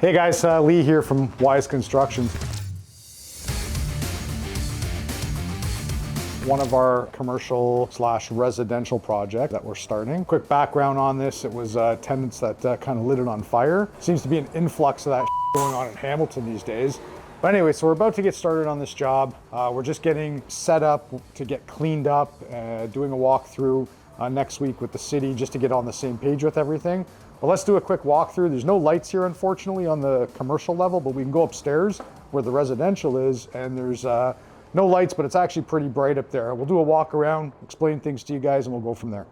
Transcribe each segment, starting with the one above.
Hey guys, Lee here from WYSE Construction. One of our commercial / residential project that we're starting. Quick background on this, it was tenants that kind of lit it on fire. Seems to be an influx of that going on in Hamilton these days. But anyway, so we're about to get started on this job. We're just getting set up to get cleaned up, doing a walkthrough next week with the city just to get on the same page with everything. But let's do a quick walkthrough. There's no lights here, unfortunately, on the commercial level, but we can go upstairs where the residential is, and there's no lights, but it's actually pretty bright up there. We'll do a walk around, explain things to you guys, and we'll go from there.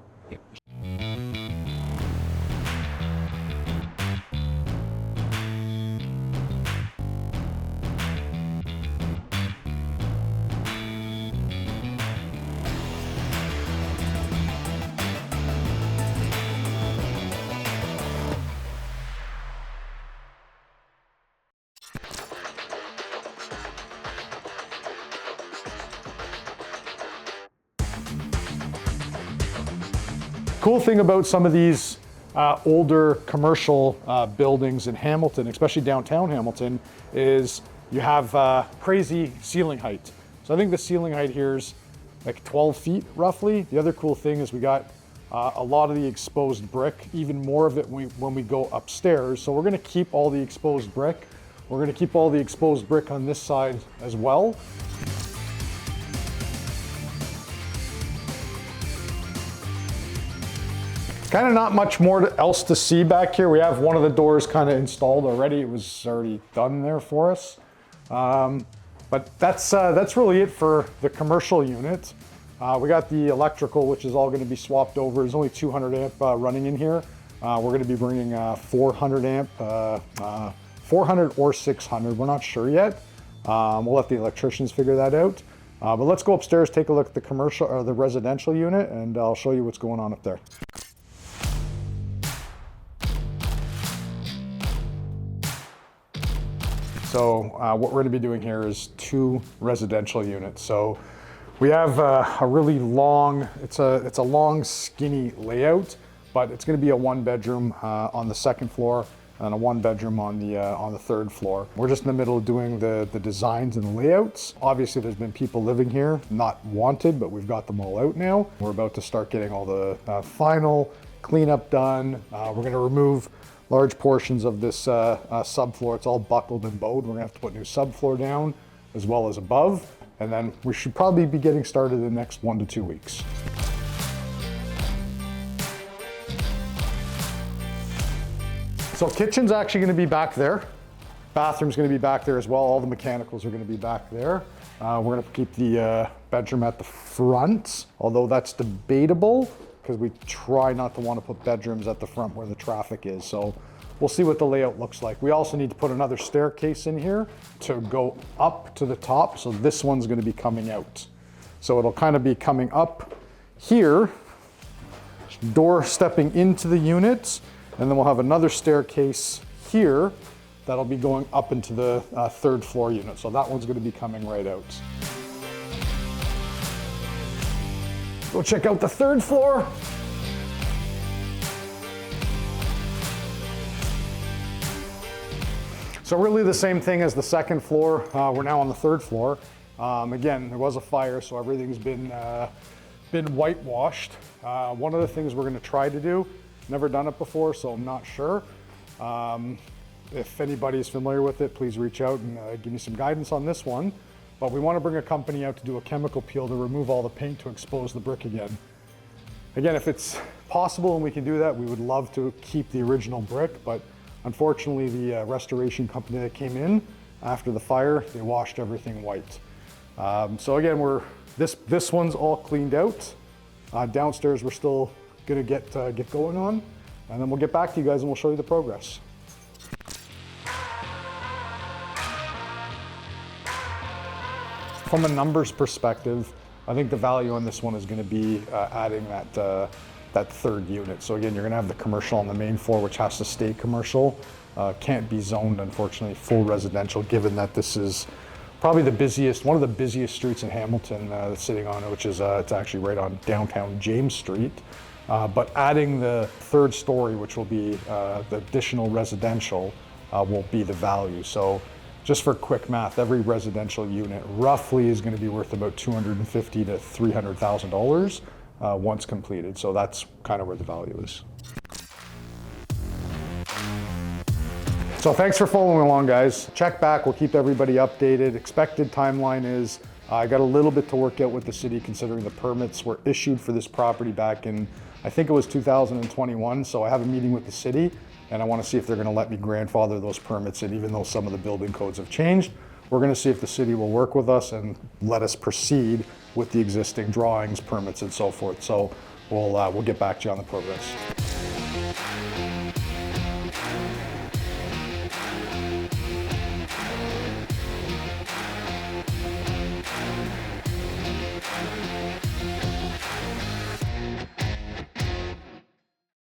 Cool thing about some of these older commercial buildings in Hamilton, especially downtown Hamilton, is you have crazy ceiling height. So I think the ceiling height here is like 12 feet roughly. The other cool thing is we got a lot of the exposed brick, even more of it when we go upstairs. So we're gonna keep all the exposed brick. We're gonna keep all the exposed brick on this side as well. Kind of not much more else to see back here. We have one of the doors kind of installed already. It was already done there for us. But that's really it for the commercial unit. We got the electrical, which is all going to be swapped over. There's only 200 amp running in here. We're going to be bringing 400 amp, 400 or 600. We're not sure yet. We'll let the electricians figure that out. But let's go upstairs, take a look at the commercial or the residential unit, and I'll show you what's going on up there. So what we're going to be doing here is 2 residential units. So we have a really long, it's a long skinny layout, but it's going to be a 1-bedroom on the 2nd floor and a 1-bedroom on the 3rd floor. We're just in the middle of doing the designs and the layouts. Obviously there's been people living here, not wanted, but we've got them all out now. We're about to start getting all the final cleanup done. We're going to remove large portions of this subfloor. It's all buckled and bowed. We're gonna have to put new subfloor down as well as above. And then we should probably be getting started in the next 1 to 2 weeks. So kitchen's actually gonna be back there. Bathroom's gonna be back there as well. All the mechanicals are gonna be back there. We're gonna keep the bedroom at the front, although that's debatable, because we try not to want to put bedrooms at the front where the traffic is. So we'll see what the layout looks like. We also need to put another staircase in here to go up to the top. So this one's going to be coming out. So it'll kind of be coming up here, door stepping into the unit, and then we'll have another staircase here that'll be going up into the 3rd floor unit. So that one's going to be coming right out. Go check out the 3rd floor. So really the same thing as the 2nd floor. We're now on the 3rd floor. Again, there was a fire, so everything's been whitewashed. One of the things we're gonna try to do, never done it before, so I'm not sure. If anybody's familiar with it, please reach out and give me some guidance on this one. But we want to bring a company out to do a chemical peel to remove all the paint to expose the brick again. Again, if it's possible and we can do that, we would love to keep the original brick, but unfortunately the restoration company that came in after the fire, they washed everything white. So again, this one's all cleaned out. Downstairs we're still gonna get going on, and then we'll get back to you guys and we'll show you the progress. From a numbers perspective, I think the value on this one is going to be adding that 3rd unit. So again, you're going to have the commercial on the main floor, which has to stay commercial. Can't be zoned, unfortunately, full residential, given that this is probably one of the busiest streets in Hamilton that's sitting on it, which is it's actually right on downtown James Street. But adding the 3rd story, which will be the additional residential, will be the value. So just for quick math, every residential unit roughly is going to be worth about $250,000 to $300,000 once completed. So that's kind of where the value is. So thanks for following along, guys. Check back, we'll keep everybody updated. Expected timeline is, I got a little bit to work out with the city considering the permits were issued for this property back in, I think it was 2021. So I have a meeting with the city and I want to see if they're going to let me grandfather those permits in, even though some of the building codes have changed. We're going to see if the city will work with us and let us proceed with the existing drawings, permits, and so forth. So we'll get back to you on the progress.